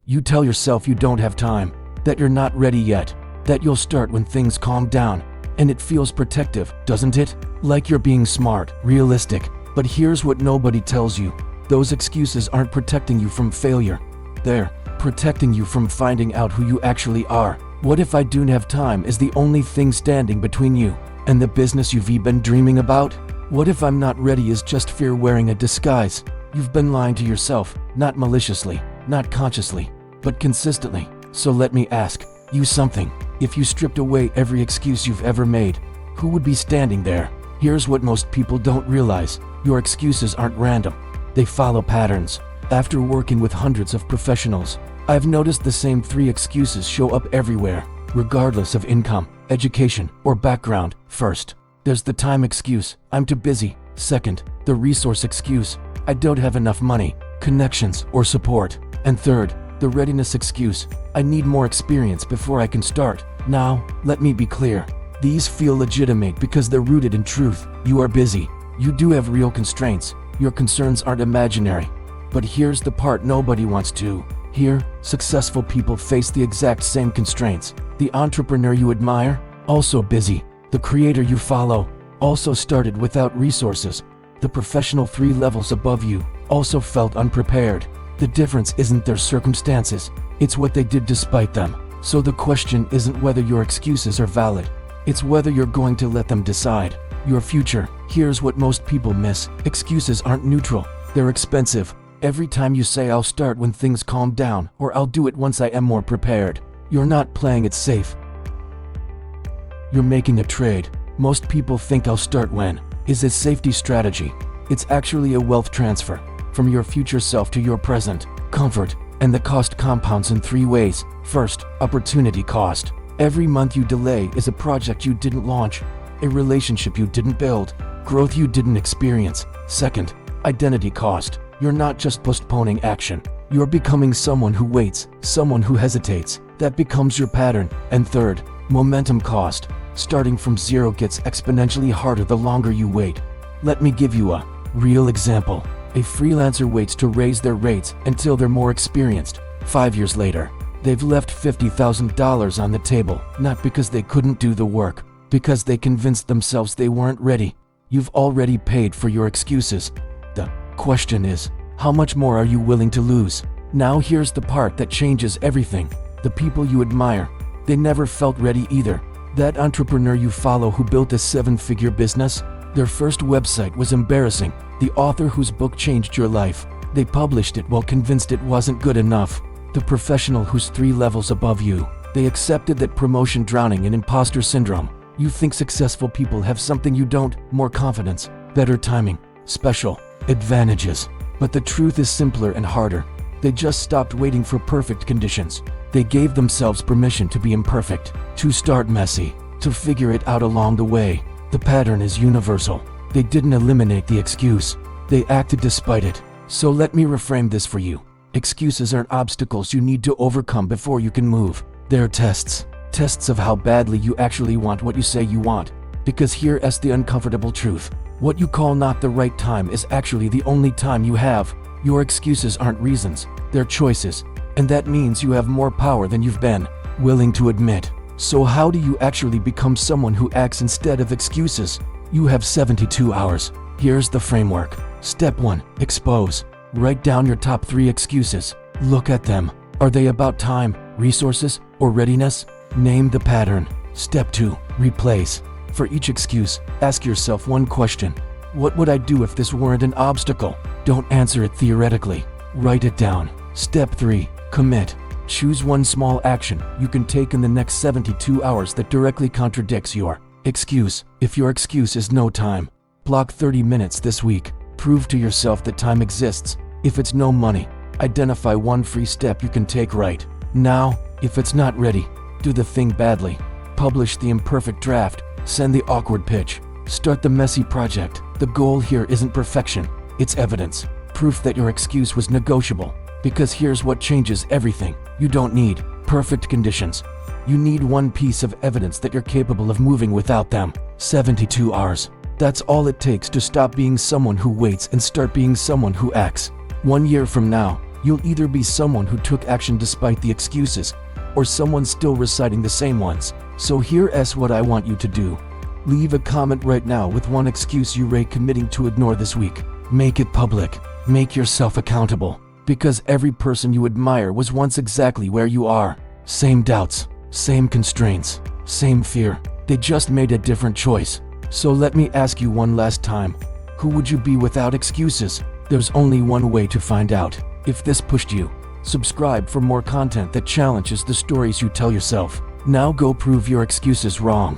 You tell yourself you don't have time, that you're not ready yet, that you'll start when things calm down. And it feels protective, doesn't it? Like you're being smart, realistic. But here's what nobody tells you. Those excuses aren't protecting you from failure. They're protecting you from finding out who you actually are. What if I don't have time is the only thing standing between you and the business you've been dreaming about? What if I'm not ready is just fear wearing a disguise? You've been lying to yourself, not maliciously, not consciously, but consistently. So let me ask you something. If you stripped away every excuse you've ever made, who would be standing there? Here's what most people don't realize. Your excuses aren't random. They follow patterns. After working with hundreds of professionals, I've noticed the same 3 excuses show up everywhere, regardless of income, education, or background. First, there's the time excuse, I'm too busy. Second, the resource excuse, I don't have enough money, connections, or support. And third, the readiness excuse, I need more experience before I can start. Now, let me be clear. These feel legitimate because they're rooted in truth. You are busy. You do have real constraints. Your concerns aren't imaginary. But here's the part nobody wants to hear. Successful people face the exact same constraints. The entrepreneur you admire, also busy. The creator you follow, also started without resources. The professional 3 levels above you, also felt unprepared. The difference isn't their circumstances, it's what they did despite them. So the question isn't whether your excuses are valid, it's whether you're going to let them decide your future. Here's what most people miss. Excuses aren't neutral, they're expensive. Every time you say I'll start when things calm down, or I'll do it once I am more prepared, you're not playing it safe. You're making a trade. Most people think I'll start when is a safety strategy. It's actually a wealth transfer from your future self to your present comfort, and the cost compounds in 3 ways. First, opportunity cost. Every month you delay is a project you didn't launch, a relationship you didn't build, growth you didn't experience. Second, identity cost. You're not just postponing action. You're becoming someone who waits, someone who hesitates. That becomes your pattern. And third, momentum cost. Starting from 0 gets exponentially harder the longer you wait. Let me give you a real example. A freelancer waits to raise their rates until they're more experienced. 5 years later, they've left $50,000 on the table, not because they couldn't do the work, because they convinced themselves they weren't ready. You've already paid for your excuses. The question is, how much more are you willing to lose? Now here's the part that changes everything. The people you admire, they never felt ready either. That entrepreneur you follow who built a 7-figure business, their first website was embarrassing. The author whose book changed your life, they published it while convinced it wasn't good enough. The professional who's 3 levels above you, they accepted that promotion drowning in imposter syndrome. You think successful people have something you don't, more confidence, better timing, special advantages. But the truth is simpler and harder. They just stopped waiting for perfect conditions. They gave themselves permission to be imperfect, to start messy, to figure it out along the way. The pattern is universal. They didn't eliminate the excuse. They acted despite it. So let me reframe this for you. Excuses aren't obstacles you need to overcome before you can move. They're tests. Tests of how badly you actually want what you say you want. Because here's the uncomfortable truth. What you call not the right time is actually the only time you have. Your excuses aren't reasons, they're choices. And that means you have more power than you've been willing to admit. So how do you actually become someone who acts instead of excuses? You have 72 hours. Here's the framework. Step 1, expose. Write down your top 3 excuses. Look at them. Are they about time, resources, or readiness? Name the pattern. Step 2, replace. For each excuse, ask yourself one question. What would I do if this weren't an obstacle? Don't answer it theoretically. Write it down. Step 3, commit. Choose one small action you can take in the next 72 hours that directly contradicts your excuse. If your excuse is no time, block 30 minutes this week. Prove to yourself that time exists. If it's no money, identify one free step you can take right now. If it's not ready, do the thing badly. Publish the imperfect draft. Send the awkward pitch. Start the messy project. The goal here isn't perfection, it's evidence. Proof that your excuse was negotiable. Because here's what changes everything. You don't need perfect conditions. You need one piece of evidence that you're capable of moving without them. 72 hours. That's all it takes to stop being someone who waits and start being someone who acts. 1 year from now, You'll either be someone who took action despite the excuses, or someone still reciting the same ones. So here's what I want you to do. Leave a comment right now with one excuse you're committing to ignore this week. Make it public. Make yourself accountable. Because every person you admire was once exactly where you are. Same doubts, same constraints, same fear. They just made a different choice. So let me ask you one last time. Who would you be without excuses? There's only one way to find out. If this pushed you, subscribe for more content that challenges the stories you tell yourself. Now go prove your excuses wrong.